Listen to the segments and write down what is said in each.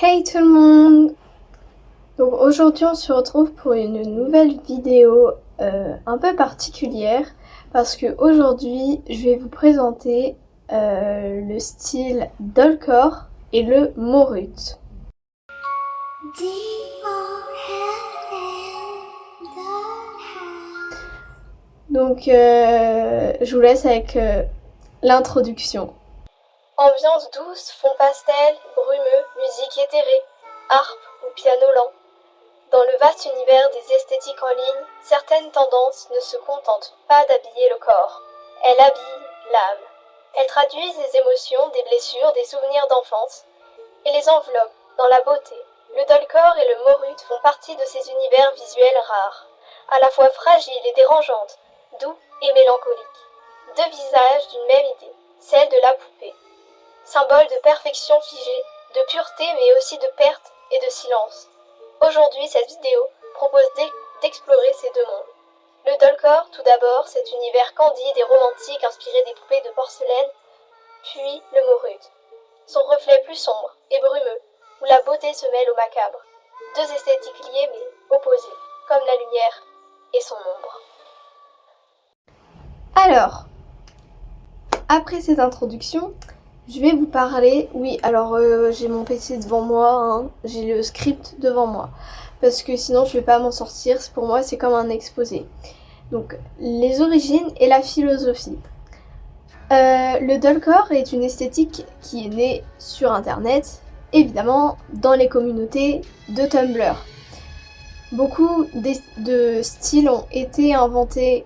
Hey tout le monde! Donc aujourd'hui on se retrouve pour une nouvelle vidéo un peu particulière parce que aujourd'hui je vais vous présenter le style dollcore et le morut. Donc je vous laisse avec l'introduction. Ambiance douce, fond pastel, brumeux, musique éthérée, harpe ou piano lent. Dans le vaste univers des esthétiques en ligne, certaines tendances ne se contentent pas d'habiller le corps. Elles habillent l'âme. Elles traduisent les émotions, des blessures, des souvenirs d'enfance et les enveloppent dans la beauté. Le dollcore et le morut font partie de ces univers visuels rares, à la fois fragiles et dérangeantes, doux et mélancoliques. Deux visages d'une même idée, celle de la poupée. Symbole de perfection figée, de pureté mais aussi de perte et de silence. Aujourd'hui, cette vidéo propose d'explorer ces deux mondes. Le dollcore, tout d'abord, cet univers candide et romantique inspiré des poupées de porcelaine, puis le morut, son reflet plus sombre et brumeux, où la beauté se mêle au macabre. Deux esthétiques liées mais opposées, comme la lumière et son ombre. Alors, après cette introduction, je vais vous parler, j'ai mon PC devant moi, hein, j'ai le script devant moi, parce que sinon je vais pas m'en sortir, pour moi c'est comme un exposé. Donc, les origines et la philosophie. Le dollcore est une esthétique qui est née sur internet, évidemment dans les communautés de Tumblr. Beaucoup de styles ont été inventés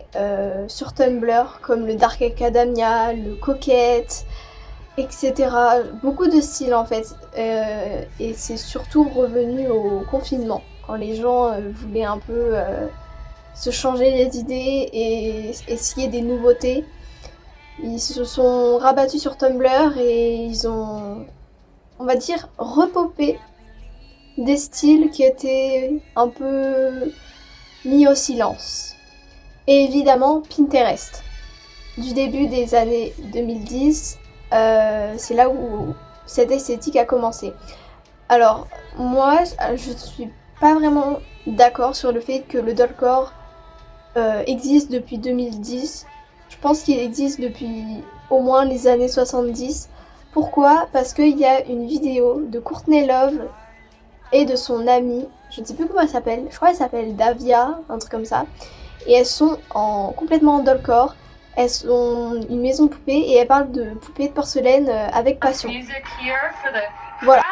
sur Tumblr, comme le Dark Academia, le Coquette, etc. Beaucoup de styles en fait, et c'est surtout revenu au confinement, quand les gens voulaient un peu se changer les idées et essayer des nouveautés. Ils se sont rabattus sur Tumblr et ils ont, on va dire, repopé des styles qui étaient un peu mis au silence. Et évidemment Pinterest. Du début des années 2010, c'est là où cette esthétique a commencé. Alors, moi, je suis pas vraiment d'accord sur le fait que le dollcore existe depuis 2010. Je pense qu'il existe depuis au moins les années 70. Pourquoi ? Parce qu'il y a une vidéo de Courtney Love et de son amie, je ne sais plus comment elle s'appelle, je crois qu'elle s'appelle Davia, un truc comme ça. Et elles sont complètement en dollcore. Elles sont une maison de poupées et elles parlent de poupées de porcelaine avec passion. Voilà.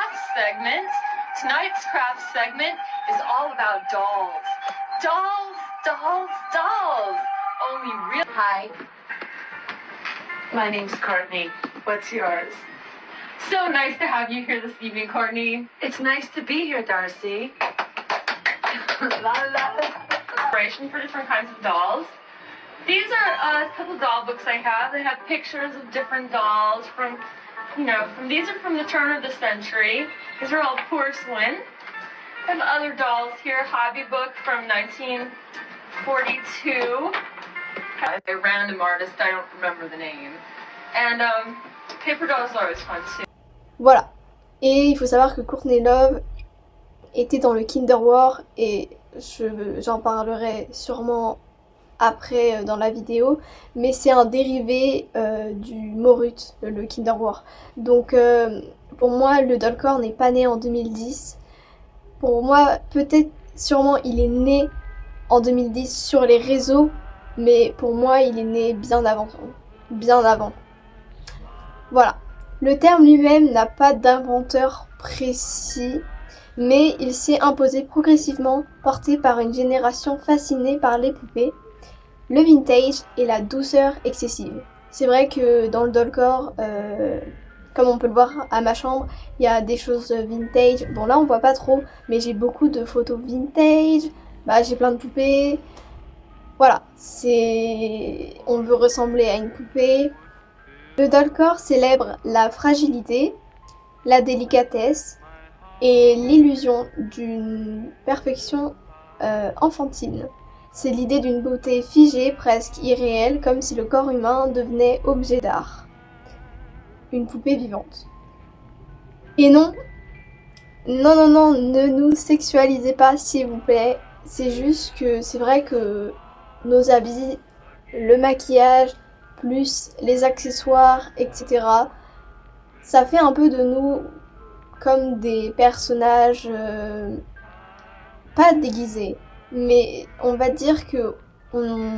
Tonight's craft segment is all about dolls. Dolls, dolls, dolls. Only real. Hi. My name's Courtney. What's yours? So nice to have you here this evening, Courtney. It's nice to be here, Darcy. La la. Inspiration for different kinds of dolls. These are a couple doll books I have. They have pictures of different dolls from these are from the turn of the century. These are all porcelain. I have other dolls here. Hobby book from 1942. A random artist, I don't remember the name. And paper dolls are always fun too. Voilà. Et il faut savoir que Courtney Love était dans le Kinder War et j'en parlerai sûrement après dans la vidéo, mais c'est un dérivé du morut, le Kinder War. Donc pour moi le dollcore n'est pas né en 2010. Pour moi peut-être sûrement il est né en 2010 sur les réseaux, mais pour moi il est né bien avant. Voilà. Le terme lui-même n'a pas d'inventeur précis, mais il s'est imposé progressivement, porté par une génération fascinée par les poupées, le vintage et la douceur excessive. C'est vrai que dans le dollcore, comme on peut le voir à ma chambre, il y a des choses vintage. Bon là on voit pas trop, mais j'ai beaucoup de photos vintage, j'ai plein de poupées. Voilà, on veut ressembler à une poupée. Le dollcore célèbre la fragilité, la délicatesse et l'illusion d'une perfection enfantine. C'est l'idée d'une beauté figée, presque irréelle, comme si le corps humain devenait objet d'art. Une poupée vivante. Et non, Non, non, non, ne nous sexualisez pas, s'il vous plaît. C'est juste que c'est vrai que nos habits, le maquillage, plus les accessoires, etc., ça fait un peu de nous comme des personnages pas déguisés, mais on va dire que on,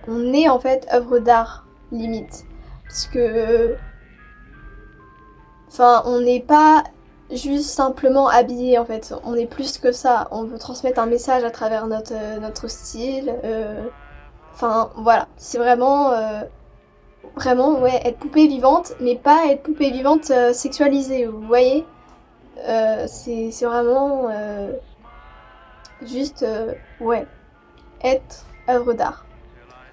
on est en fait œuvre d'art, limite. Parce que, enfin, on n'est pas juste simplement habillé en fait, on est plus que ça. On veut transmettre un message à travers notre style. Enfin, voilà, c'est vraiment, vraiment, ouais, être poupée vivante, mais pas être poupée vivante sexualisée, vous voyez. C'est vraiment juste, ouais, être œuvre d'art.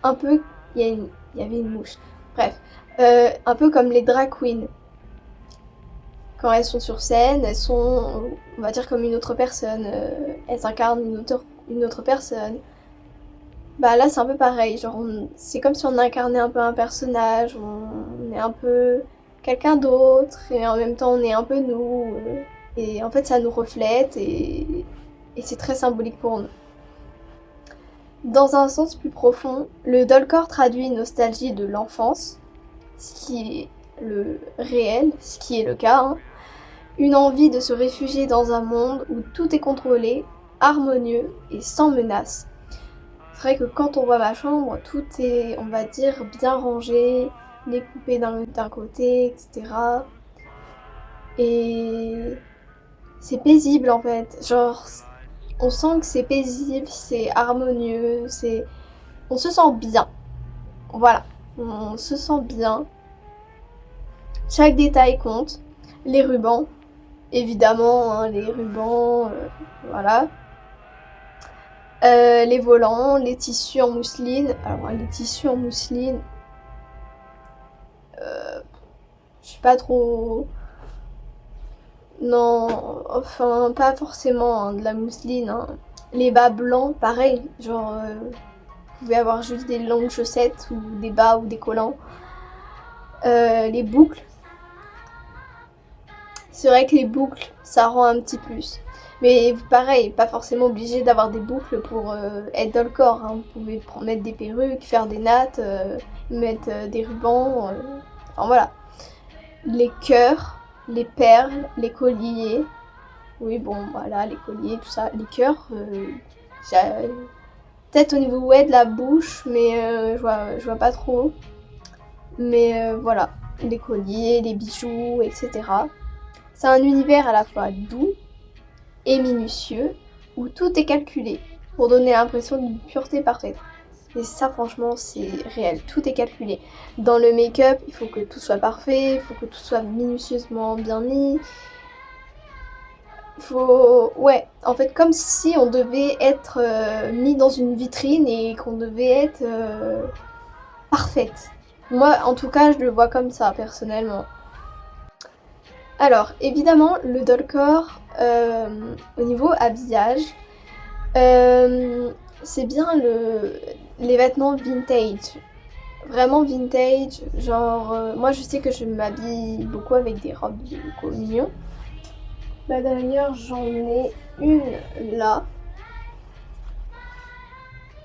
Un peu, il y avait une mouche. Bref, un peu comme les drag queens. Quand elles sont sur scène, elles sont, on va dire, comme une autre personne. Elles incarnent une autre personne. Bah là, c'est un peu pareil. Genre, c'est comme si on incarnait un peu un personnage. On est un peu quelqu'un d'autre. Et en même temps, on est un peu nous. Et en fait, ça nous reflète. Et c'est très symbolique pour nous. Dans un sens plus profond, le dollcore traduit une nostalgie de l'enfance, ce qui est le réel, ce qui est le cas, hein. Une envie de se réfugier dans un monde où tout est contrôlé, harmonieux et sans menace. C'est vrai que quand on voit ma chambre, tout est, on va dire, bien rangé, les poupées d'un côté, etc. Et c'est paisible en fait. Genre, on sent que c'est paisible, c'est harmonieux, c'est... On se sent bien. Voilà, on se sent bien. Chaque détail compte. Les rubans, évidemment, hein, les rubans, voilà. Les volants, les tissus en mousseline. Alors, les tissus en mousseline, je suis pas trop... Non, enfin, pas forcément hein, de la mousseline, hein. Les bas blancs, pareil, genre, vous pouvez avoir juste des longues chaussettes ou des bas ou des collants. Les boucles, c'est vrai que les boucles, ça rend un petit plus. Mais pareil, pas forcément obligé d'avoir des boucles pour être dans le corps, hein. Vous pouvez mettre des perruques, faire des nattes, mettre des rubans. Enfin voilà. Les cœurs, les perles, les colliers. Oui, bon, voilà, les colliers, tout ça. Les cœurs, peut-être au niveau ouais, de la bouche, mais je vois pas trop. Mais voilà, les colliers, les bijoux, etc. C'est un univers à la fois doux et minutieux, où tout est calculé pour donner l'impression d'une pureté parfaite. Et ça, franchement, c'est réel. Tout est calculé. Dans le make-up, il faut que tout soit parfait, il faut que tout soit minutieusement bien mis. Ouais, en fait, comme si on devait être mis dans une vitrine et qu'on devait être parfaite. Moi, en tout cas, je le vois comme ça, personnellement. Alors, évidemment, le dollcore, au niveau habillage, c'est bien les vêtements vintage. Vraiment vintage, genre, moi je sais que je m'habille beaucoup avec des robes de communion. Bah d'ailleurs, j'en ai une là.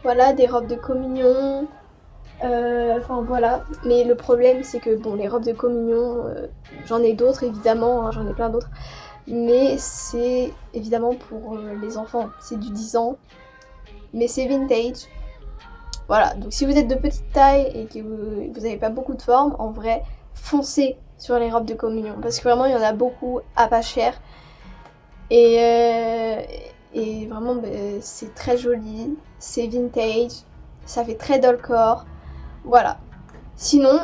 Voilà, des robes de communion. Enfin voilà. Mais le problème, c'est que bon, les robes de communion, j'en ai d'autres évidemment, hein, j'en ai plein d'autres. Mais c'est évidemment pour les enfants. C'est du 10 ans. Mais c'est vintage. Voilà, donc si vous êtes de petite taille et que vous n'avez pas beaucoup de forme, en vrai, foncez sur les robes de communion. Parce que vraiment, il y en a beaucoup à pas cher. Et, et vraiment, c'est très joli, c'est vintage, ça fait très dollcore. Voilà. Sinon,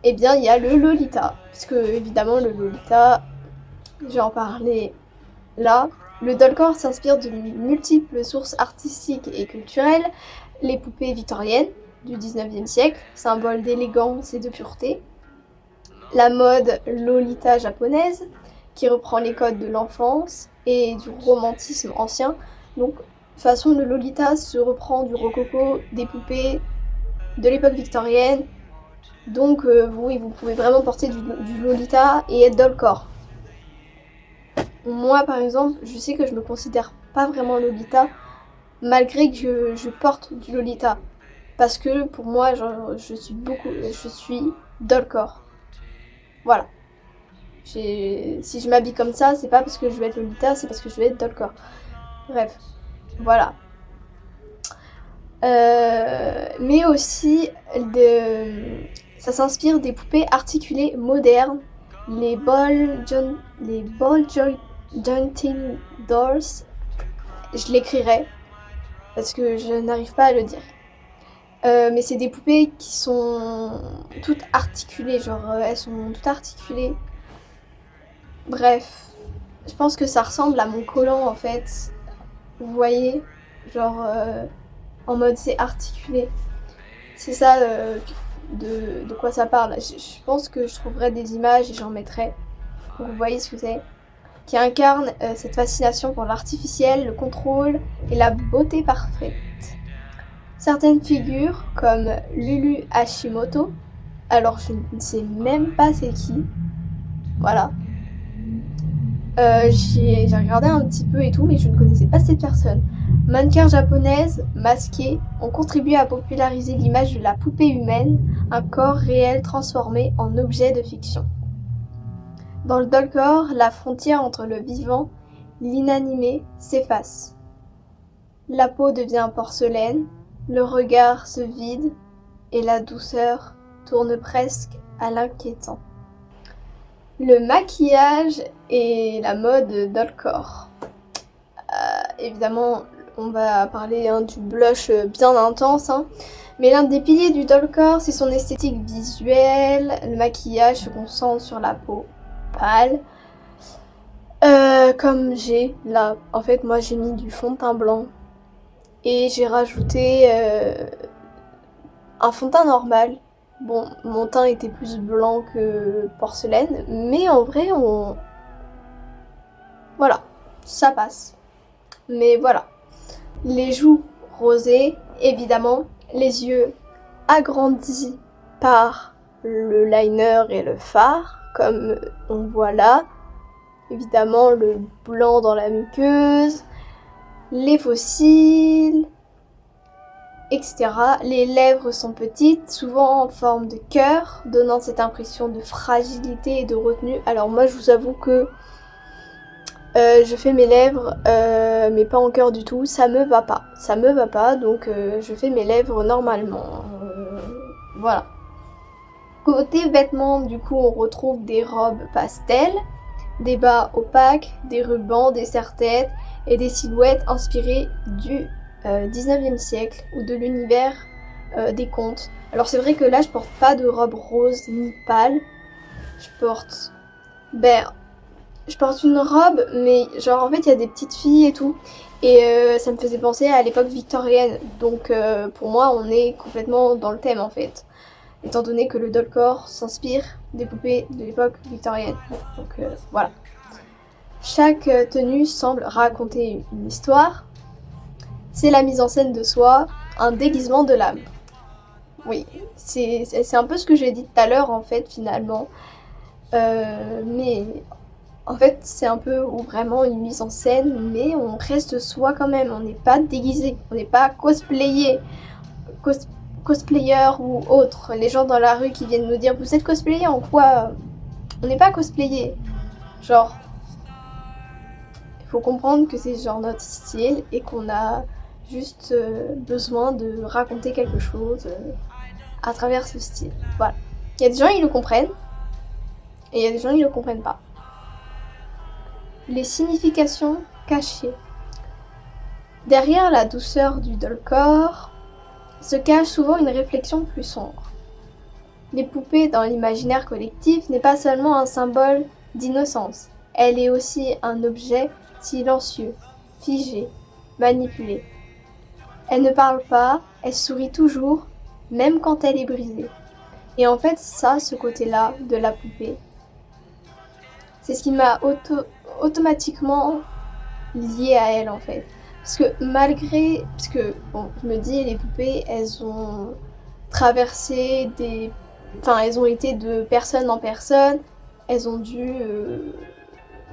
eh bien, il y a le Lolita. Parce que, évidemment, le Lolita, je vais en parler là. Le dollcore s'inspire de multiples sources artistiques et culturelles. Les poupées victoriennes du 19e siècle, symbole d'élégance et de pureté. La mode Lolita japonaise, qui reprend les codes de l'enfance et du romantisme ancien. Donc, de toute façon, le Lolita se reprend du rococo, des poupées de l'époque victorienne. Donc, oui, vous pouvez vraiment porter du Lolita et être dollcore. moi par exemple, je sais que je me considère pas vraiment Lolita, malgré que je porte du Lolita. Parce que pour moi, genre, je suis dollcore. Voilà. Si je m'habille comme ça, c'est pas parce que je veux être Lolita, c'est parce que je veux être dollcore. Bref, voilà. Mais aussi, ça s'inspire des poupées articulées modernes, les ball jointing dolls. Je l'écrirai parce que je n'arrive pas à le dire. Mais c'est des poupées qui sont toutes articulées, genre elles sont toutes articulées. Bref, je pense que ça ressemble à mon collant en fait. Vous voyez, genre en mode c'est articulé. C'est ça de quoi ça parle. Je pense que je trouverai des images et j'en mettrai pour que vous voyez ce que c'est. Qui incarne cette fascination pour l'artificiel, le contrôle et la beauté parfaite. Certaines figures, comme Lulu Hashimoto, alors je ne sais même pas c'est qui, voilà. J'ai regardé un petit peu et tout, mais je ne connaissais pas cette personne. Mannequins japonaises masquées ont contribué à populariser l'image de la poupée humaine, un corps réel transformé en objet de fiction. Dans le dollcore, la frontière entre le vivant et l'inanimé s'efface. La peau devient porcelaine, le regard se vide et la douceur tourne presque à l'inquiétant. Le maquillage et la mode dollcore. Évidemment, on va parler du blush bien intense, mais l'un des piliers du dollcore, c'est son esthétique visuelle. Le maquillage se concentre sur la peau pâle. Comme j'ai là, en fait, moi j'ai mis du fond de teint blanc et j'ai rajouté un fond de teint normal. Bon, mon teint était plus blanc que porcelaine, mais en vrai, voilà, ça passe. Mais voilà. Les joues rosées, évidemment. Les yeux agrandis par le liner et le fard, comme on voit là. Évidemment, le blanc dans la muqueuse. Les faux cils, etc. Les lèvres sont petites, souvent en forme de cœur, donnant cette impression de fragilité et de retenue. Alors moi, je vous avoue que je fais mes lèvres, mais pas en cœur du tout. Ça me va pas, donc je fais mes lèvres normalement. Voilà. Côté vêtements, du coup, on retrouve des robes pastel, des bas opaques, des rubans, des serre-têtes et des silhouettes inspirées du 19e siècle ou de l'univers des contes. Alors c'est vrai que là je porte pas de robe rose ni pâle. Je porte une robe, mais genre en fait il y a des petites filles et tout. Et ça me faisait penser à l'époque victorienne. Donc pour moi on est complètement dans le thème en fait. Étant donné que le dollcore s'inspire des poupées de l'époque victorienne. Donc voilà. Chaque tenue semble raconter une histoire. C'est la mise en scène de soi, un déguisement de l'âme. Oui, c'est un peu ce que j'ai dit tout à l'heure en fait finalement. Mais en fait c'est un peu vraiment une mise en scène, mais on reste soi quand même. On n'est pas déguisé, on n'est pas cosplayer ou autre. Les gens dans la rue qui viennent nous dire vous êtes cosplayer en quoi? On n'est pas cosplayer. Genre, il faut comprendre que c'est genre notre style et qu'on a juste besoin de raconter quelque chose à travers ce style. Voilà. Il y a des gens qui le comprennent et il y a des gens qui ne le comprennent pas. Les significations cachées. Derrière la douceur du dollcore se cache souvent une réflexion plus sombre. Les poupées dans l'imaginaire collectif n'est pas seulement un symbole d'innocence, elle est aussi un objet silencieux, figé, manipulé. Elle ne parle pas, elle sourit toujours, même quand elle est brisée. Et en fait, ça, ce côté-là de la poupée, c'est ce qui m'a automatiquement liée à elle en fait. Parce que bon, je me dis, les poupées, elles ont traversé elles ont été de personne en personne, elles ont dû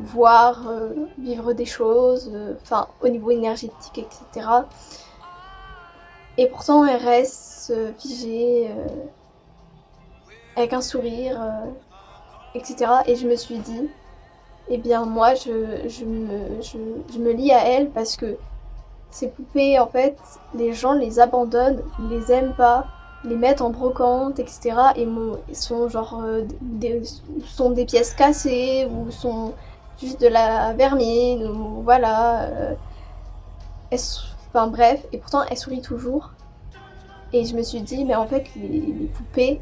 voir, vivre des choses, enfin au niveau énergétique, etc. Et pourtant elle reste figée, avec un sourire, etc. Et je me suis dit, eh bien moi je me lie à elle parce que ces poupées, en fait, les gens les abandonnent, les aiment pas, les mettent en brocante, etc. Et sont genre sont des pièces cassées ou sont juste de la vermine ou voilà. Enfin bref, et pourtant elle sourit toujours. Et je me suis dit, mais en fait les poupées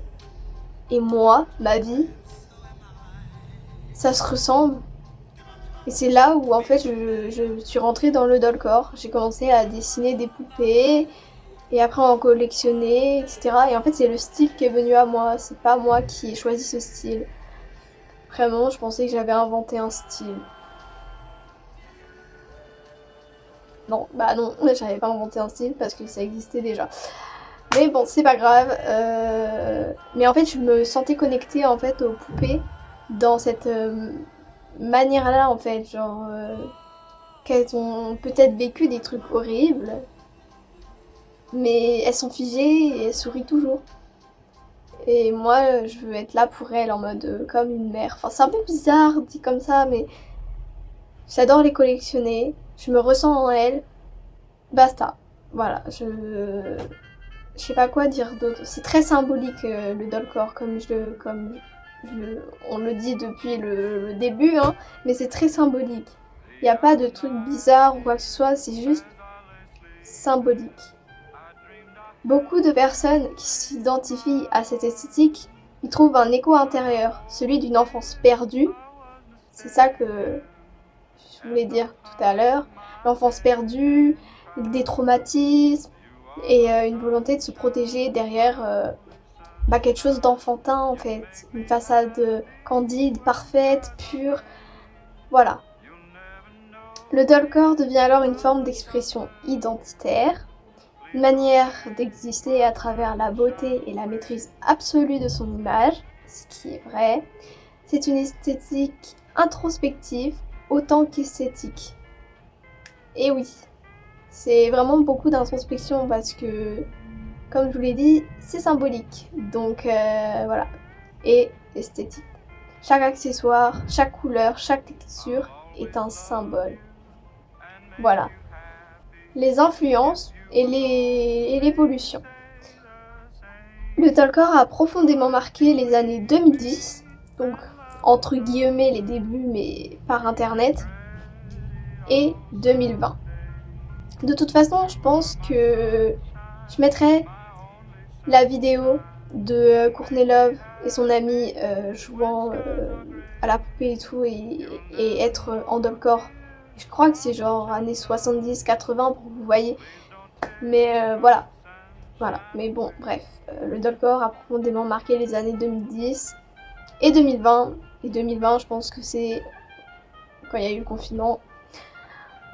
et moi, ma vie, ça se ressemble. Et c'est là où en fait je suis rentrée dans le dollcore. J'ai commencé à dessiner des poupées et après en collectionner, etc. Et en fait c'est le style qui est venu à moi. C'est pas moi qui ai choisi ce style. Vraiment, je pensais que j'avais inventé un style. Non, bah non, j'avais pas inventé un style parce que ça existait déjà. Mais bon, c'est pas grave. Mais en fait, je me sentais connectée en fait aux poupées dans cette manière-là en fait, genre qu'elles ont peut-être vécu des trucs horribles, mais elles sont figées et elles sourient toujours. Et moi, je veux être là pour elles en mode comme une mère. Enfin, c'est un peu bizarre dit comme ça, mais j'adore les collectionner. Je me ressens en elles. Basta. Voilà, je sais pas quoi dire d'autre. C'est très symbolique le dollcore, on le dit depuis le début, hein, mais c'est très symbolique. Il n'y a pas de truc bizarre ou quoi que ce soit, c'est juste symbolique. Beaucoup de personnes qui s'identifient à cette esthétique y trouvent un écho intérieur, celui d'une enfance perdue. C'est ça que je voulais dire tout à l'heure. L'enfance perdue, des traumatismes et une volonté de se protéger derrière quelque chose d'enfantin en fait. Une façade candide, parfaite, pure. Voilà. Le dollcore devient alors une forme d'expression identitaire, une manière d'exister à travers la beauté et la maîtrise absolue de son image, ce qui est vrai. C'est une esthétique introspective autant qu'esthétique. Et oui, c'est vraiment beaucoup d'introspection parce que, comme je vous l'ai dit, c'est symbolique. Donc voilà. Et esthétique. Chaque accessoire, chaque couleur, chaque texture est un symbole. Voilà. Les influences et l'évolution. Le dollcore a profondément marqué les années 2010, donc entre guillemets les débuts mais par internet, et 2020. De toute façon, je pense que je mettrai la vidéo de Courtney Love et son ami jouant à la poupée et tout et être en dollcore. Je crois que c'est genre années 70-80 pour que vous voyez. Mais voilà. Mais bon, bref. Le dollcore a profondément marqué les années 2010 et 2020. Et 2020, je pense que c'est quand il y a eu le confinement.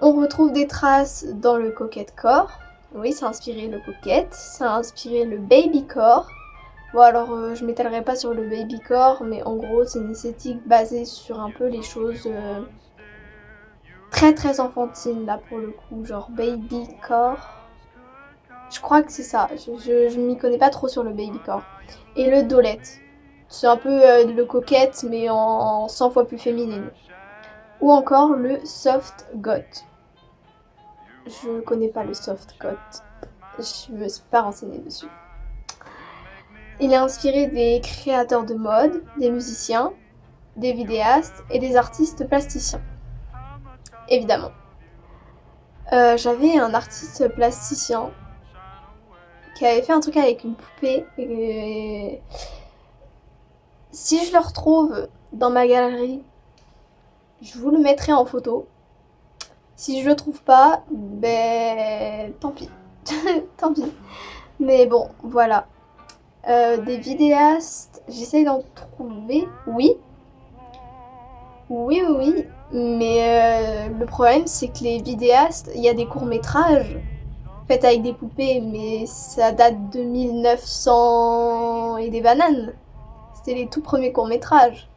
On retrouve des traces dans le coquette-core. Oui, ça a inspiré le coquette. Ça a inspiré le baby-core. Bon alors je m'étalerai pas sur le babycore, mais en gros c'est une esthétique basée sur un peu les choses très très enfantines là pour le coup, genre babycore. Je crois que c'est ça, je m'y connais pas trop sur le babycore. Et le dollette, c'est un peu le coquette mais en 100 fois plus féminine. Ou encore le soft goth. Je connais pas le soft goth, je me suis pas renseignée dessus. Il est inspiré des créateurs de mode, des musiciens, des vidéastes et des artistes plasticiens. Évidemment. J'avais un artiste plasticien qui avait fait un truc avec une poupée. Et si je le retrouve dans ma galerie, je vous le mettrai en photo. Si je le trouve pas, ben tant pis. Tant pis. Mais bon, voilà. Des vidéastes, j'essaye d'en trouver, oui. Oui. Mais le problème, c'est que les vidéastes, il y a des courts-métrages faits avec des poupées, mais ça date de 1900 et des bananes. C'était les tout premiers courts-métrages.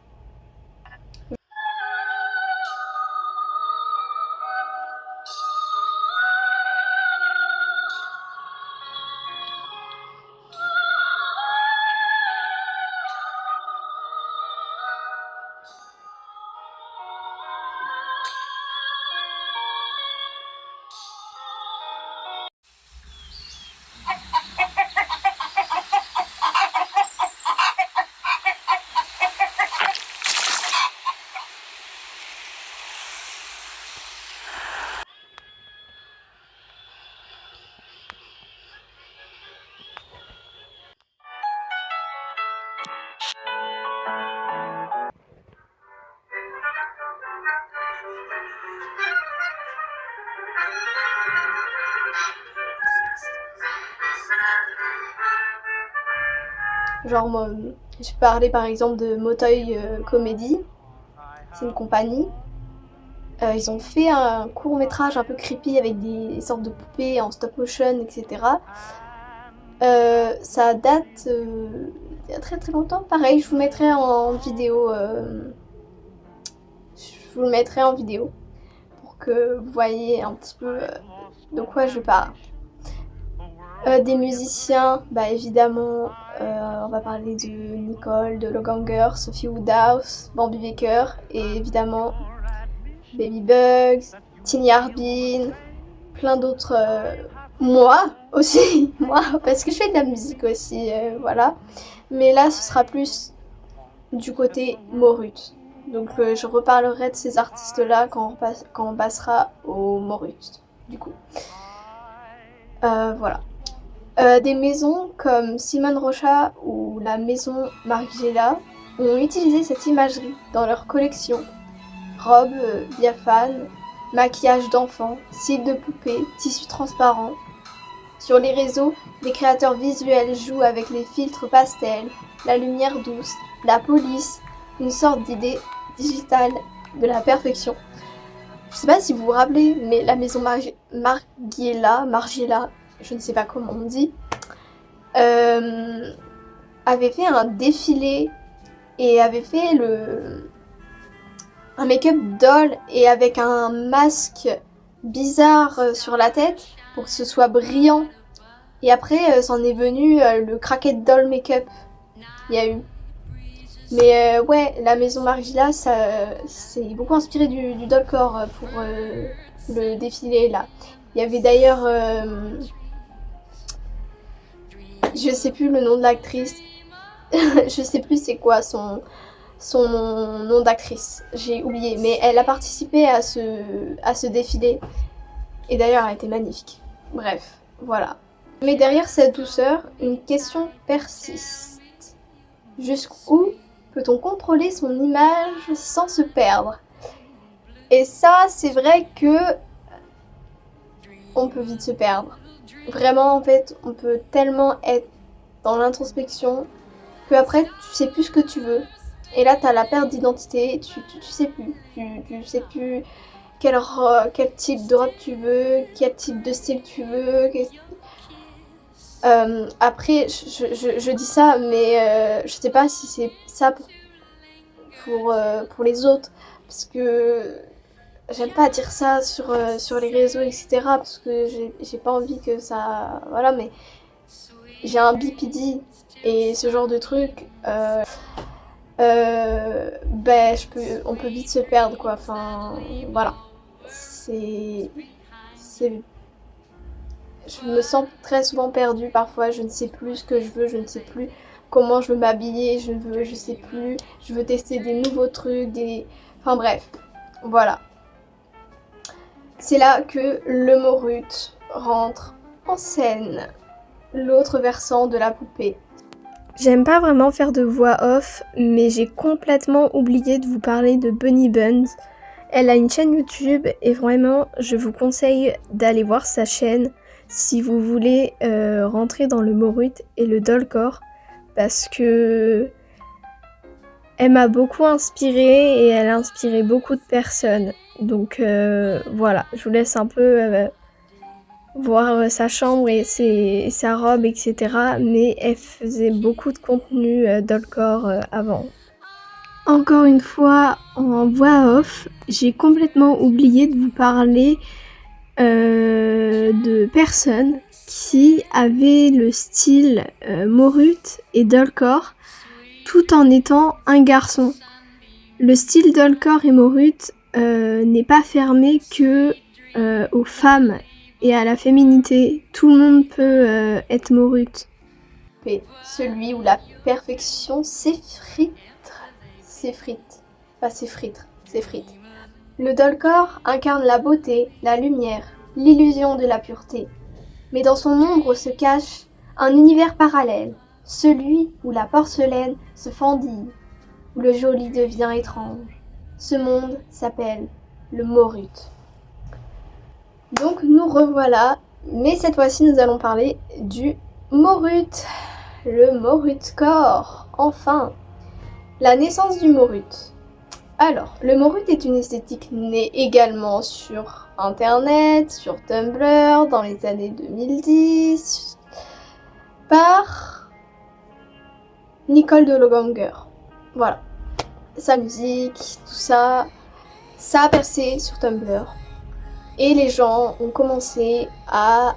Genre, moi, je parlais par exemple de Moteuil Comédie, c'est une compagnie. Ils ont fait un court métrage un peu creepy avec des sortes de poupées en stop motion, etc. Ça date il y a très très longtemps. Pareil, je vous mettrai en vidéo. Je vous le mettrai en vidéo pour que vous voyez un petit peu de quoi je parle. Des musiciens, bah évidemment, on va parler de Nicole, de Loganger, Sophie Woodhouse, Bambi Baker et évidemment Baby Bugs, Tiny Harbin, plein d'autres. Moi aussi, moi, parce que je fais de la musique aussi, voilà. Mais là, ce sera plus du côté Morut. Donc je reparlerai de ces artistes-là quand on passera au Morut, du coup. Voilà. Des maisons comme Simone Rocha ou la maison Margiela ont utilisé cette imagerie dans leur collection. Robes diaphanes, maquillage d'enfants, cils de poupée, tissus transparents. Sur les réseaux, les créateurs visuels jouent avec les filtres pastels, la lumière douce, la police, une sorte d'idée digitale de la perfection. Je sais pas si vous vous rappelez, mais la maison Margiela, je ne sais pas comment on dit, avait fait un défilé et avait fait un make-up doll et avec un masque bizarre sur la tête pour que ce soit brillant. Et après, c'en est venu le Cracked Doll make-up. Il y a eu. Mais ouais, la maison Margiela, ça c'est beaucoup inspiré du dollcore pour le défilé là. Il y avait d'ailleurs, je sais plus le nom de l'actrice. Je sais plus c'est quoi son nom d'actrice. J'ai oublié, mais elle a participé à ce défilé. Et d'ailleurs, elle était magnifique. Bref, voilà. Mais derrière cette douceur, une question persiste. Jusqu'où peut-on contrôler son image sans se perdre? Et ça, c'est vrai que on peut vite se perdre. Vraiment, en fait, on peut tellement être dans l'introspection que après, tu sais plus ce que tu veux. Et là, t'as la perte d'identité, tu sais plus. Tu sais plus quel type de robe tu veux, quel type de style tu veux. Après, je dis ça, mais je sais pas si c'est ça pour les autres. Parce que j'aime pas dire ça sur les réseaux, etc. Parce que j'ai pas envie que ça... Voilà, mais j'ai un BPD et ce genre de truc... ben, on peut vite se perdre, quoi. Enfin, voilà. Je me sens très souvent perdue parfois. Je ne sais plus ce que je veux, je ne sais plus comment je veux m'habiller, je sais plus. Je veux tester des nouveaux trucs, enfin bref, voilà. C'est là que le Morut rentre en scène, l'autre versant de la poupée. J'aime pas vraiment faire de voix off, mais j'ai complètement oublié de vous parler de Bunny Buns. Elle a une chaîne YouTube et vraiment, je vous conseille d'aller voir sa chaîne si vous voulez rentrer dans le Morut et le dollcore, parce que elle m'a beaucoup inspirée et elle a inspiré beaucoup de personnes. Donc voilà, je vous laisse un peu voir sa chambre et sa robe, etc. Mais elle faisait beaucoup de contenu dollcore avant. Encore une fois, en voix off, j'ai complètement oublié de vous parler de personnes qui avaient le style Morut et dollcore tout en étant un garçon. Le style dollcore et Morut n'est pas fermé que aux femmes et à la féminité. Tout le monde peut être Morut. Celui où la perfection s'effrite. Le dollcore incarne la beauté, la lumière, l'illusion de la pureté. Mais dans son ombre se cache un univers parallèle, celui où la porcelaine se fendille, où le joli devient étrange. Ce monde s'appelle le Morut. Donc nous revoilà, mais cette fois-ci nous allons parler du Morut. le Morut Core, enfin. La naissance du Morut. Alors, le Morut est une esthétique née également sur internet, sur Tumblr, dans les années 2010, par Nicole de Loganger. Voilà. Sa musique, tout ça, ça a percé sur Tumblr. Et les gens ont commencé à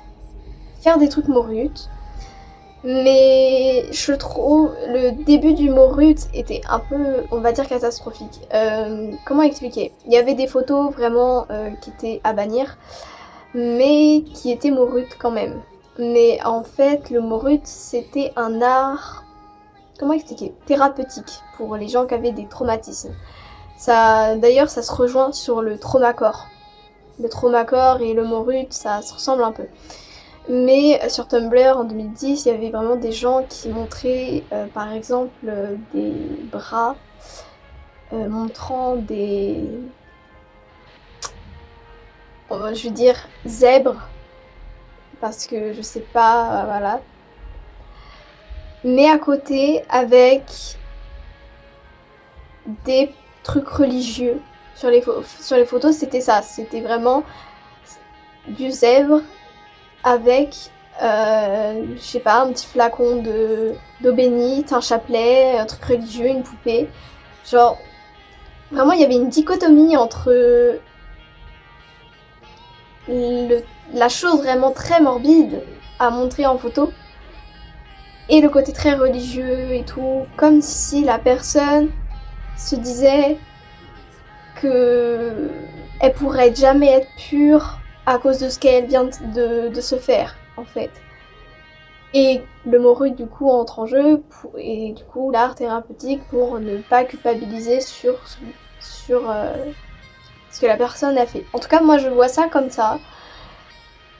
faire des trucs Morut. Mais je trouve le début du Morut était un peu, on va dire, catastrophique. Comment expliquer? Il y avait des photos vraiment qui étaient à bannir, mais qui étaient Morut quand même. Mais en fait, le Morut, c'était un art, comment expliquer? Thérapeutique pour les gens qui avaient des traumatismes. Ça, d'ailleurs, ça se rejoint sur le traumacore. Le traumacore et le Morut, ça se ressemble un peu. Mais sur Tumblr en 2010, il y avait vraiment des gens qui montraient par exemple des bras montrant des, je veux dire, zèbres, parce que je sais pas, voilà. Mais à côté avec des trucs religieux. Sur les photos, c'était ça, c'était vraiment du zèbre avec, je sais pas, un petit flacon d'eau bénite, un chapelet, un truc religieux, une poupée. Genre, vraiment, il y avait une dichotomie entre la chose vraiment très morbide à montrer en photo et le côté très religieux et tout, comme si la personne se disait que elle pourrait jamais être pure à cause de ce qu'elle vient de se faire, en fait. Et le Morut, du coup, entre en jeu, et du coup, l'art thérapeutique pour ne pas culpabiliser sur ce que la personne a fait. En tout cas, moi, je vois ça comme ça.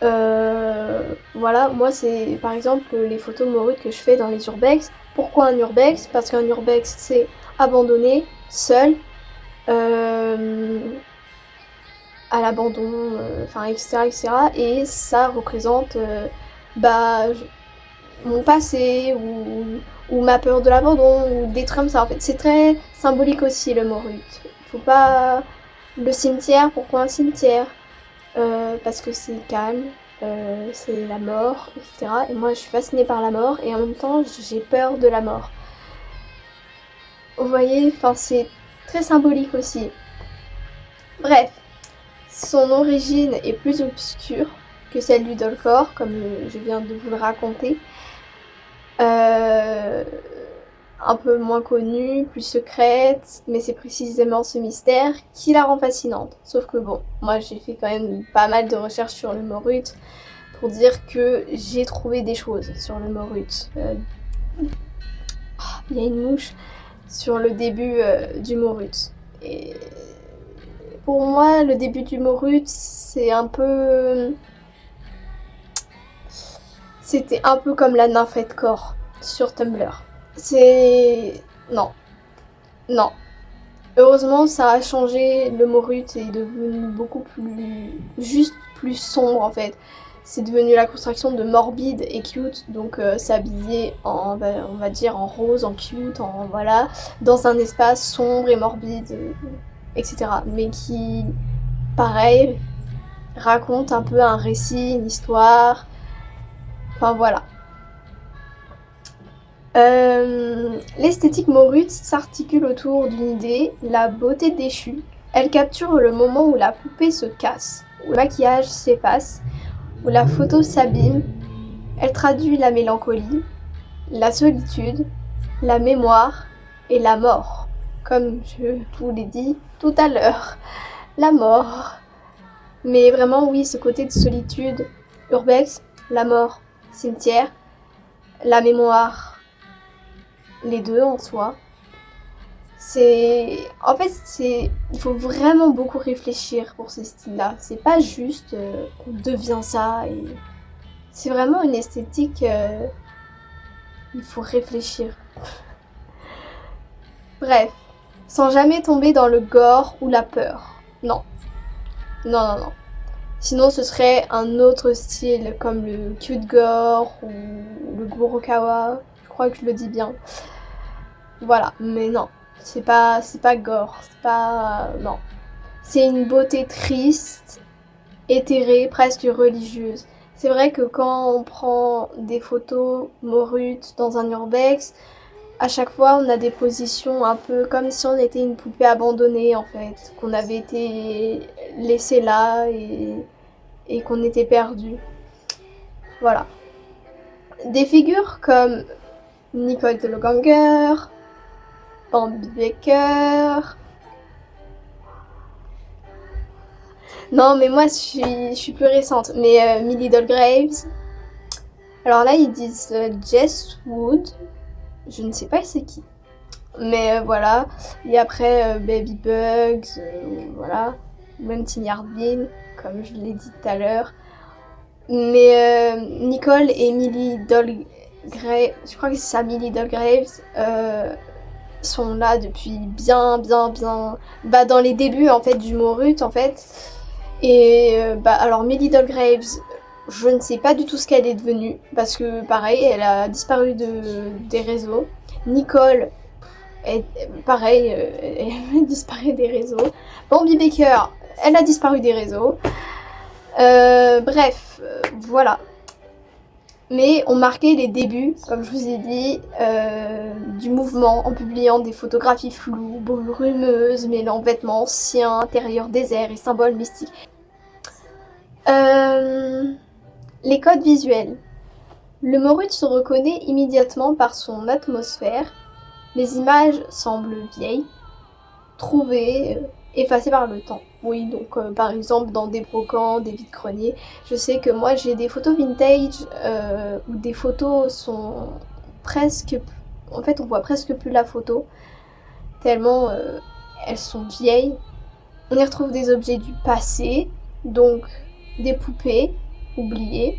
Voilà, moi, c'est par exemple les photos Morut que je fais dans les urbex. Pourquoi un urbex? Parce qu'un urbex, c'est abandonné, seul, à l'abandon, enfin, etc., etc. Et ça représente bah, mon passé ou ma peur de l'abandon ou des trucs comme ça. En fait, c'est très symbolique aussi le Morut. Faut pas. Le cimetière, pourquoi un cimetière? Parce que c'est calme, c'est la mort, etc. Et moi, je suis fascinée par la mort et en même temps, j'ai peur de la mort. Vous voyez, enfin, c'est très symbolique aussi. Bref, son origine est plus obscure que celle du Dolcor, comme je viens de vous le raconter. Un peu moins connue, plus secrète, mais c'est précisément ce mystère qui la rend fascinante. Sauf que bon, moi j'ai fait quand même pas mal de recherches sur le Morut pour dire que j'ai trouvé des choses sur le Morut. Il y a une mouche sur le début du Morut. Et pour moi, le début du Morut, c'est un peu... C'était un peu comme la nymphette Core sur Tumblr. C'est... Non. Non. Heureusement, ça a changé. Le Morut est devenu beaucoup plus... Juste plus sombre, en fait. C'est devenu la construction de morbide et cute. Donc, s'habiller en, on va dire, en rose, en cute, en... Voilà. Dans un espace sombre et morbide, etc. Mais qui, pareil, raconte un peu un récit, une histoire. Enfin, voilà. L'esthétique Morut s'articule autour d'une idée, la beauté déchue. Elle capture le moment où la poupée se casse, où le maquillage s'efface, où la photo s'abîme. Elle traduit la mélancolie, la solitude, la mémoire et la mort. Comme je vous l'ai dit tout à l'heure, la mort. Mais vraiment, oui, ce côté de solitude, urbex, la mort, cimetière, la mémoire, les deux en soi. En fait, il faut vraiment beaucoup réfléchir pour ce style-là. C'est pas juste on devient ça. C'est vraiment une esthétique. Il faut réfléchir. Bref, sans jamais tomber dans le gore ou la peur. Non. Non, non, non. Sinon, ce serait un autre style comme le cute gore ou le Gorokawa. Je crois que je le dis bien. Voilà, mais non, c'est pas gore, c'est pas... non. C'est une beauté triste, éthérée, presque religieuse. C'est vrai que quand on prend des photos morutes dans un urbex, à chaque fois on a des positions un peu comme si on était une poupée abandonnée en fait, qu'on avait été laissé là et qu'on était perdu. Voilà. Des figures comme Nicole Dolganger, Bambi Baker. Non, mais moi je suis plus récente. Mais Millie Doll Graves. Alors là, ils disent Jess Wood. Je ne sais pas c'est qui. Mais voilà. Et après, Baby Bugs. Voilà. Même Tiny Bean, comme je l'ai dit tout à l'heure. Mais Nicole et Millie Doll Graves. Je crois que c'est ça, Millie Doll Graves. Sont là depuis bien bah dans les débuts en fait du Morut en fait et bah alors Millie Doll Graves je ne sais pas du tout ce qu'elle est devenue parce que pareil elle a disparu des réseaux. Nicole pareil elle disparaît des réseaux. Bambi Baker elle a disparu des réseaux. Bref voilà. Mais on marquait les débuts, comme je vous ai dit, du mouvement en publiant des photographies floues, brumeuses, mêlant vêtements anciens, intérieurs déserts et symboles mystiques. Les codes visuels. Le Morut se reconnaît immédiatement par son atmosphère. Les images semblent vieilles, trouvées, effacées par le temps. Oui, donc par exemple dans des brocants, des vides-greniers. Je sais que moi j'ai des photos vintage où des photos sont presque... En fait on voit presque plus la photo, tellement elles sont vieilles. On y retrouve des objets du passé, donc des poupées oubliées.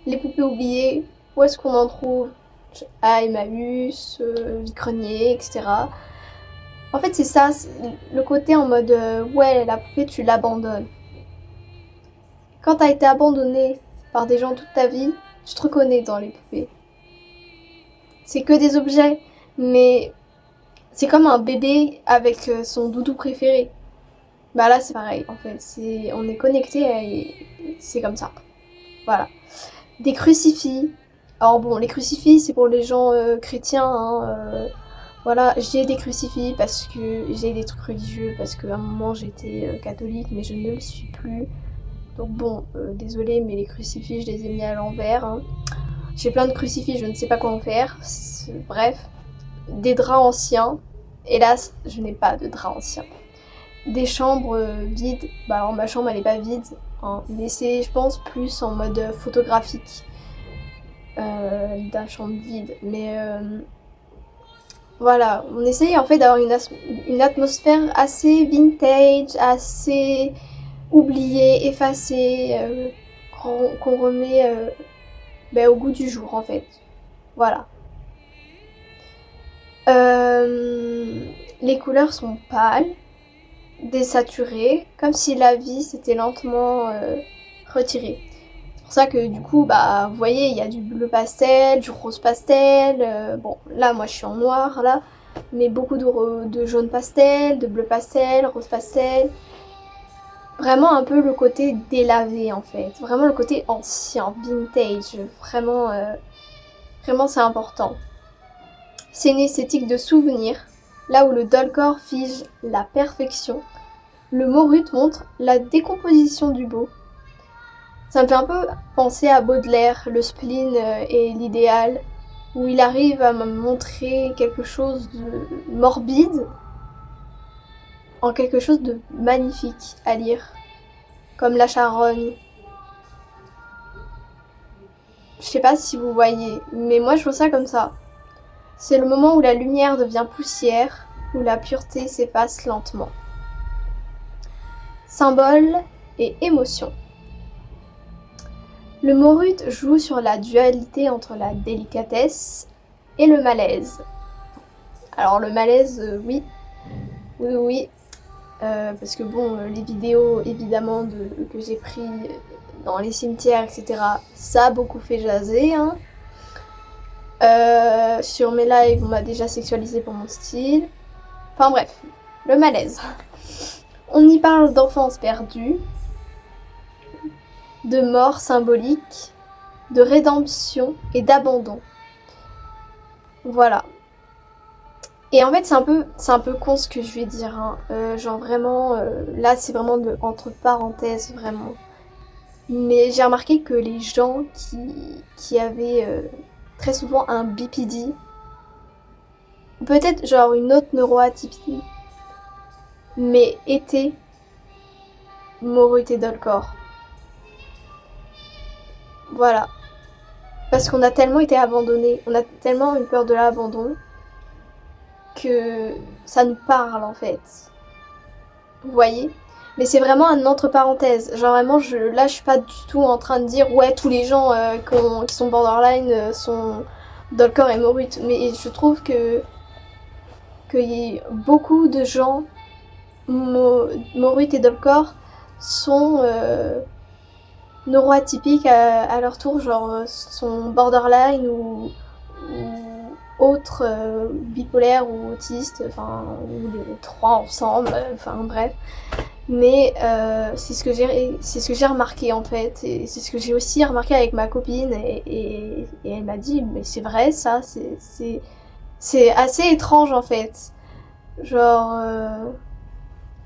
Les poupées oubliées, où est-ce qu'on en trouve? À Emmaüs, vide-grenier, etc. En fait, c'est ça, c'est le côté en mode ouais, la poupée, tu l'abandonnes. Quand t'as été abandonné par des gens toute ta vie, tu te reconnais dans les poupées. C'est que des objets, mais c'est comme un bébé avec son doudou préféré. Bah là, c'est pareil, en fait. On est connecté et c'est comme ça. Voilà. Des crucifix. Alors bon, les crucifix, c'est pour les gens chrétiens, hein, voilà, j'ai des crucifix parce que j'ai des trucs religieux, parce qu'à un moment j'étais catholique, mais je ne le suis plus. Donc bon, désolée, mais les crucifix, je les ai mis à l'envers. Hein. J'ai plein de crucifix, je ne sais pas quoi en faire. Bref, des draps anciens. Hélas, je n'ai pas de draps anciens. Des chambres vides. Bah alors ma chambre, elle n'est pas vide, hein, mais c'est, je pense, plus en mode photographique. La chambre vide. Mais... voilà, on essaye en fait d'avoir une atmosphère assez vintage, assez oubliée, effacée, qu'on remet au goût du jour en fait. Voilà. Les couleurs sont pâles, désaturées, comme si la vie s'était lentement retirée. C'est pour ça que du coup, bah, vous voyez, il y a du bleu pastel, du rose pastel. Bon, là, moi, je suis en noir, là. Mais beaucoup de jaune pastel, de bleu pastel, rose pastel. Vraiment un peu le côté délavé, en fait. Vraiment le côté ancien, vintage. Vraiment, vraiment, c'est important. C'est une esthétique de souvenir. Là où le dollcore fige la perfection, le Morut montre la décomposition du beau. Ça me fait un peu penser à Baudelaire, le spleen et l'idéal, où il arrive à me montrer quelque chose de morbide en quelque chose de magnifique à lire, comme la charogne. Je sais pas si vous voyez, mais moi je vois ça comme ça. C'est le moment où la lumière devient poussière, où la pureté s'efface lentement. Symbole et émotion. Le Morut joue sur la dualité entre la délicatesse et le malaise. Alors le malaise, oui, parce que bon, les vidéos évidemment que j'ai pris dans les cimetières, etc., ça a beaucoup fait jaser. Hein. Sur mes lives, on m'a déjà sexualisé pour mon style. Enfin bref, le malaise. On y parle d'enfance perdue, de mort symbolique, de rédemption et d'abandon. Voilà. Et en fait, c'est un peu con ce que je vais dire. Hein. Genre vraiment, là, c'est vraiment entre parenthèses, vraiment. Mais j'ai remarqué que les gens qui avaient très souvent un BPD, peut-être genre une autre neuroatypie, mais étaient Morut et Dolcor. Voilà. Parce qu'on a tellement été abandonnés, on a tellement une peur de l'abandon que ça nous parle en fait. Vous voyez? Mais c'est vraiment un entre parenthèses. Genre vraiment, là je suis pas du tout en train de dire ouais tous les gens qui sont borderline sont Dolcor et Morut. Mais je trouve qu'il y a beaucoup de gens, Morut et Dolcor, sont neuroatypiques à leur tour, genre sont borderline ou autres bipolaires ou autistes, enfin ou les trois ensemble, enfin bref. Mais c'est ce que j'ai remarqué en fait, et c'est ce que j'ai aussi remarqué avec ma copine, et elle m'a dit mais c'est vrai ça, c'est assez étrange en fait, genre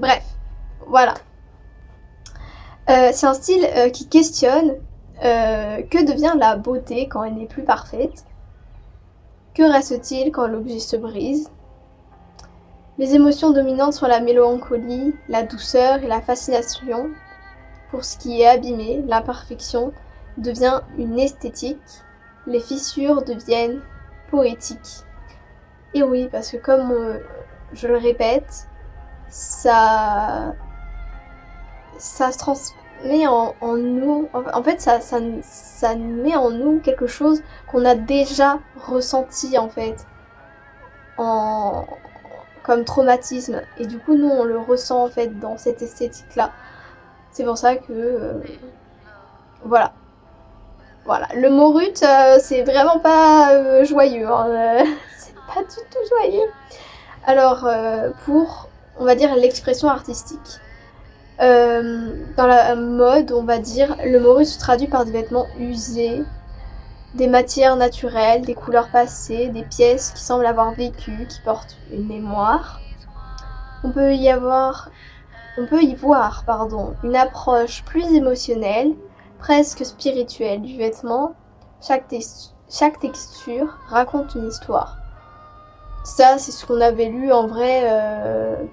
bref, voilà. C'est un style qui questionne que devient la beauté quand elle n'est plus parfaite, que reste-t-il quand l'objet se brise. Les émotions dominantes sont la mélancolie, la douceur et la fascination pour ce qui est abîmé. L'imperfection devient une esthétique, les fissures deviennent poétiques. Et oui, parce que comme je le répète, ça se transmet en nous. En fait, ça met en nous quelque chose qu'on a déjà ressenti en fait, comme traumatisme. Et du coup, nous, on le ressent en fait dans cette esthétique-là. C'est pour ça que voilà. Voilà. Le Morut, c'est vraiment pas joyeux. Hein. C'est pas du tout joyeux. Alors, pour, on va dire, l'expression artistique. Dans la mode, on va dire, le Morut se traduit par des vêtements usés, des matières naturelles, des couleurs passées, des pièces qui semblent avoir vécu, qui portent une mémoire. On peut y voir, une approche plus émotionnelle, presque spirituelle du vêtement. Chaque texture raconte une histoire. Ça, c'est ce qu'on avait lu en vrai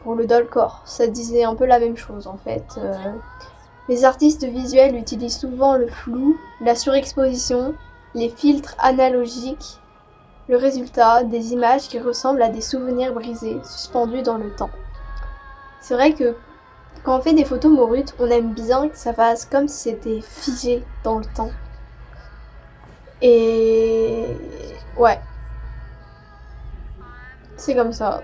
pour le Dolcor. Ça disait un peu la même chose en fait. Les artistes visuels utilisent souvent le flou, la surexposition, les filtres analogiques. Le résultat, des images qui ressemblent à des souvenirs brisés, suspendus dans le temps. C'est vrai que quand on fait des photos Morut, on aime bien que ça fasse comme si c'était figé dans le temps. Et ouais, c'est comme ça.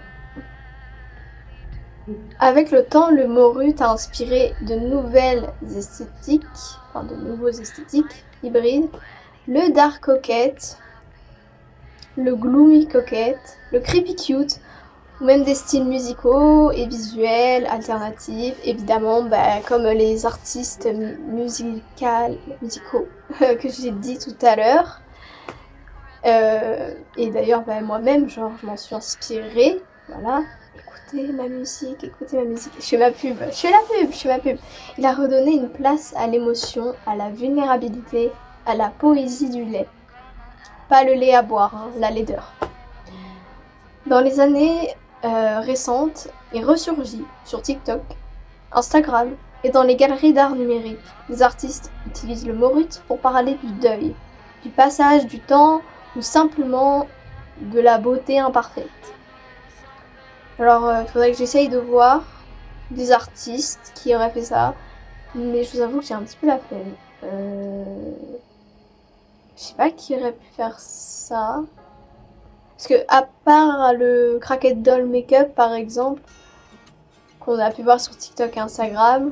Avec le temps, le Morut a inspiré de nouveaux esthétiques hybrides. Le dark coquette, le gloomy coquette, le creepy cute, ou même des styles musicaux et visuels alternatifs, évidemment, comme les artistes musicaux que j'ai dit tout à l'heure. Et d'ailleurs, moi-même, genre, je m'en suis inspirée, voilà. Écoutez ma musique. Je fais ma pub. Il a redonné une place à l'émotion, à la vulnérabilité, à la poésie du lait. Pas le lait à boire, hein, la laideur. Dans les années récentes, il ressurgit sur TikTok, Instagram et dans les galeries d'art numérique. Les artistes utilisent le Morut pour parler du deuil, du passage du temps ou simplement de la beauté imparfaite. Alors, il faudrait que j'essaye de voir des artistes qui auraient fait ça, mais je vous avoue que j'ai un petit peu la flemme. Je sais pas qui aurait pu faire ça. Parce que, à part le Cracked Doll Make-up, par exemple, qu'on a pu voir sur TikTok et Instagram,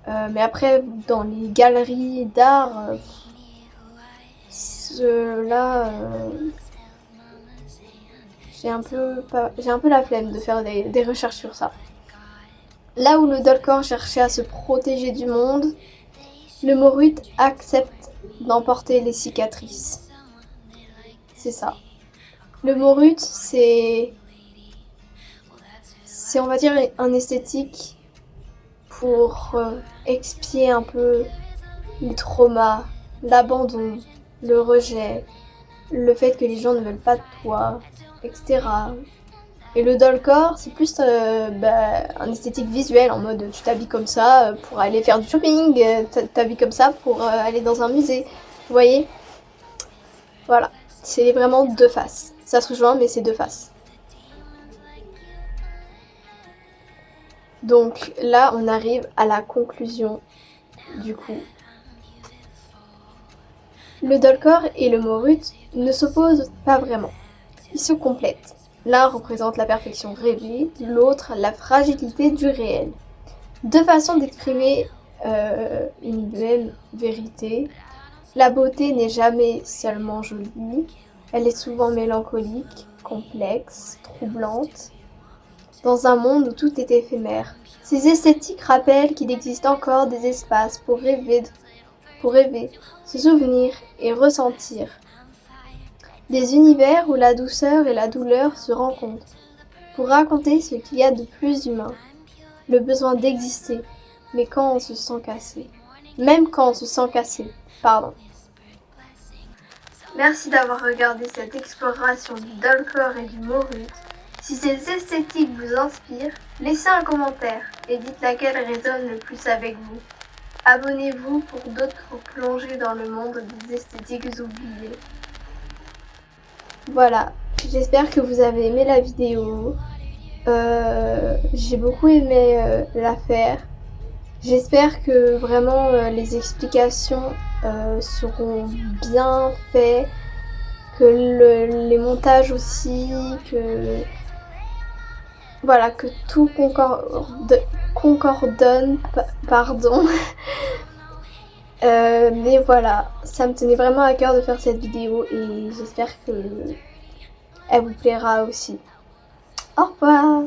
mais après, dans les galeries d'art, là, j'ai un peu la flemme de faire des recherches sur ça. Là où le Dolkor cherchait à se protéger du monde, le Morut accepte d'emporter les cicatrices. C'est ça. Le Morut, c'est on va dire un esthétique pour expier un peu les traumas, l'abandon, le rejet, le fait que les gens ne veulent pas de toi, etc. Et le Dolkor, c'est plus un esthétique visuel, en mode tu t'habilles comme ça pour aller faire du shopping, t'habilles comme ça pour aller dans un musée. Vous voyez? Voilà, c'est vraiment deux faces. Ça se rejoint, mais c'est deux faces. Donc là, on arrive à la conclusion du coup. Le Dolkor et le Morut ne s'opposent pas vraiment. Ils se complètent. L'un représente la perfection rêvée, l'autre la fragilité du réel. Deux façons d'exprimer une même vérité. La beauté n'est jamais seulement jolie, elle est souvent mélancolique, complexe, troublante. Dans un monde où tout est éphémère, ces esthétiques rappellent qu'il existe encore des espaces pour rêver, se souvenir et ressentir. Des univers où la douceur et la douleur se rencontrent, pour raconter ce qu'il y a de plus humain, le besoin d'exister, mais quand on se sent cassé. Même quand on se sent cassé, pardon. Merci d'avoir regardé cette exploration du Dolkor et du Morut. Si ces esthétiques vous inspirent, laissez un commentaire et dites laquelle résonne le plus avec vous. Abonnez-vous pour d'autres plongées dans le monde des esthétiques oubliées. Voilà, j'espère que vous avez aimé la vidéo. J'ai beaucoup aimé la faire. J'espère que vraiment les explications seront bien faites, que les montages aussi, que voilà, que tout concordonne, pardon. Mais voilà, ça me tenait vraiment à cœur de faire cette vidéo et j'espère que elle vous plaira aussi. Au revoir!